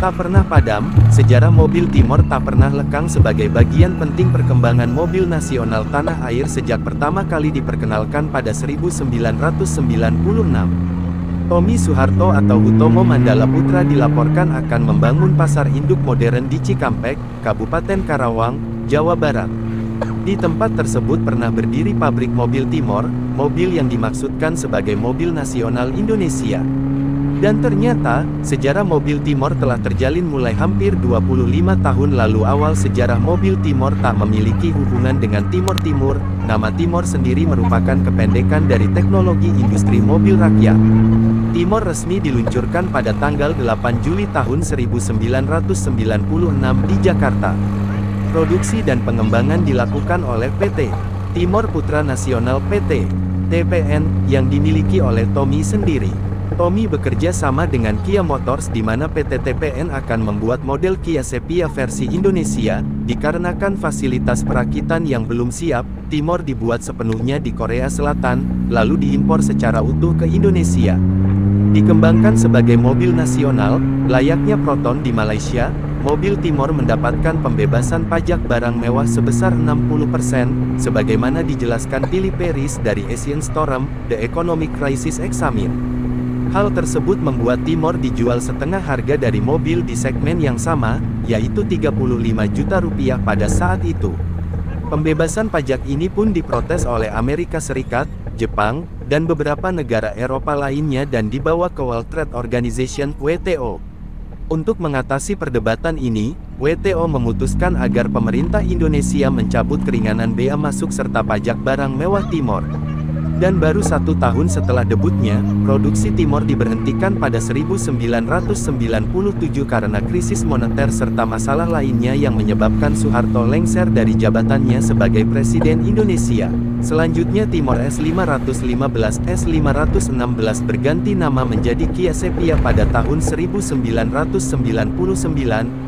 Tak pernah padam, sejarah mobil Timor tak pernah lekang sebagai bagian penting perkembangan mobil nasional tanah air sejak pertama kali diperkenalkan pada 1996. Tommy Soeharto atau Hutomo Mandala Putra dilaporkan akan membangun pasar induk modern di Cikampek, Kabupaten Karawang, Jawa Barat. Di tempat tersebut pernah berdiri pabrik mobil Timor, mobil yang dimaksudkan sebagai mobil nasional Indonesia. Dan ternyata, sejarah mobil Timor telah terjalin mulai hampir 25 tahun lalu. Awal sejarah mobil Timor tak memiliki hubungan dengan Timor Timur, nama Timor sendiri merupakan kependekan dari teknologi industri mobil rakyat. Timor resmi diluncurkan pada tanggal 8 Juli tahun 1996 di Jakarta. Produksi dan pengembangan dilakukan oleh PT Timor Putra Nasional PT TPN, yang dimiliki oleh Tommy sendiri. Tommy bekerja sama dengan Kia Motors di mana PT TPN akan membuat model Kia Sepia versi Indonesia. Dikarenakan fasilitas perakitan yang belum siap, Timor dibuat sepenuhnya di Korea Selatan, lalu diimpor secara utuh ke Indonesia. Dikembangkan sebagai mobil nasional, layaknya Proton di Malaysia, mobil Timor mendapatkan pembebasan pajak barang mewah sebesar 60%, sebagaimana dijelaskan Philip Peris dari Asian Storm, The Economic Crisis Examine. Hal tersebut membuat Timor dijual setengah harga dari mobil di segmen yang sama, yaitu 35 juta rupiah pada saat itu. Pembebasan pajak ini pun diprotes oleh Amerika Serikat, Jepang, dan beberapa negara Eropa lainnya dan dibawa ke World Trade Organization (WTO). Untuk mengatasi perdebatan ini, WTO memutuskan agar pemerintah Indonesia mencabut keringanan bea masuk serta pajak barang mewah Timor. Dan baru 1 tahun setelah debutnya, produksi Timor diberhentikan pada 1997 karena krisis moneter serta masalah lainnya yang menyebabkan Soeharto lengser dari jabatannya sebagai Presiden Indonesia. Selanjutnya Timor S515, S516 berganti nama menjadi Kia Sepia pada tahun 1999,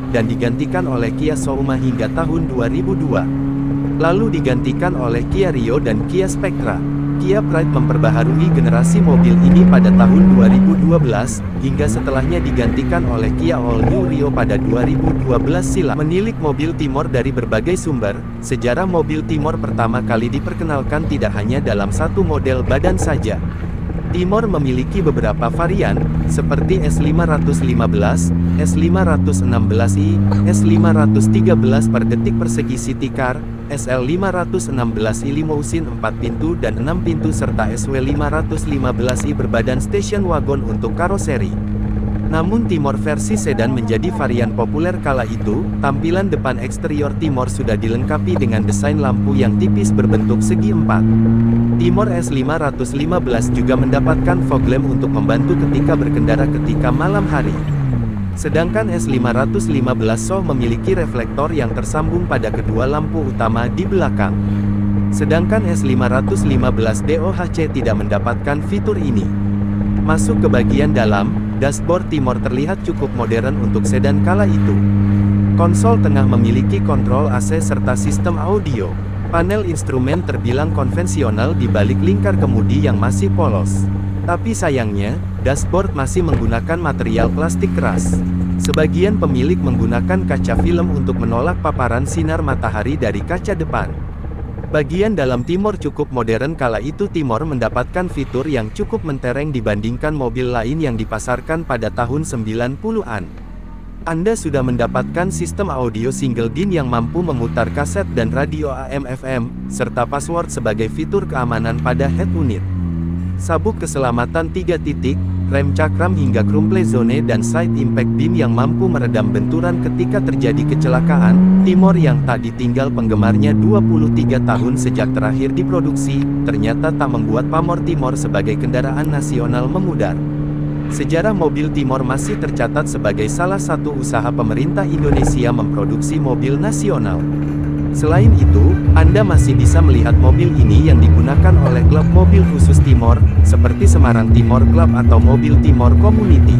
dan digantikan oleh Kia Souma hingga tahun 2002. Lalu digantikan oleh Kia Rio dan Kia Spectra. Kia Pride memperbaharui generasi mobil ini pada tahun 2012, hingga setelahnya digantikan oleh Kia All New Rio pada 2012 silam. Menilik mobil Timor dari berbagai sumber, sejarah mobil Timor pertama kali diperkenalkan tidak hanya dalam satu model badan saja. Timor memiliki beberapa varian, seperti S515, S516i, S513 per detik persegi city car, SL516i limousine 4 pintu dan 6 pintu serta SW515i berbadan station wagon untuk karoseri. Namun Timor versi sedan menjadi varian populer kala itu. Tampilan depan eksterior Timor sudah dilengkapi dengan desain lampu yang tipis berbentuk segi 4. Timor S515 juga mendapatkan fog lamp untuk membantu ketika berkendara ketika malam hari. Sedangkan S515 So memiliki reflektor yang tersambung pada kedua lampu utama di belakang. Sedangkan S515 DOHC tidak mendapatkan fitur ini. Masuk ke bagian dalam, dashboard Timor terlihat cukup modern untuk sedan kala itu. Konsol tengah memiliki kontrol AC serta sistem audio. Panel instrumen terbilang konvensional di balik lingkar kemudi yang masih polos. Tapi sayangnya, dashboard masih menggunakan material plastik keras. Sebagian pemilik menggunakan kaca film untuk menolak paparan sinar matahari dari kaca depan. Bagian dalam Timor cukup modern kala itu. Timor mendapatkan fitur yang cukup mentereng dibandingkan mobil lain yang dipasarkan pada tahun 90-an. Anda sudah mendapatkan sistem audio single din yang mampu memutar kaset dan radio AM/FM, serta password sebagai fitur keamanan pada head unit. Sabuk keselamatan 3 titik, rem cakram hingga crumple zone dan side impact beam yang mampu meredam benturan ketika terjadi kecelakaan. Timor yang tak ditinggal penggemarnya 23 tahun sejak terakhir diproduksi, ternyata tak membuat pamor Timor sebagai kendaraan nasional memudar. Sejarah mobil Timor masih tercatat sebagai salah satu usaha pemerintah Indonesia memproduksi mobil nasional. Selain itu, Anda masih bisa melihat mobil ini yang digunakan oleh klub mobil khusus Timor, seperti Semarang Timor Club atau Mobil Timor Community.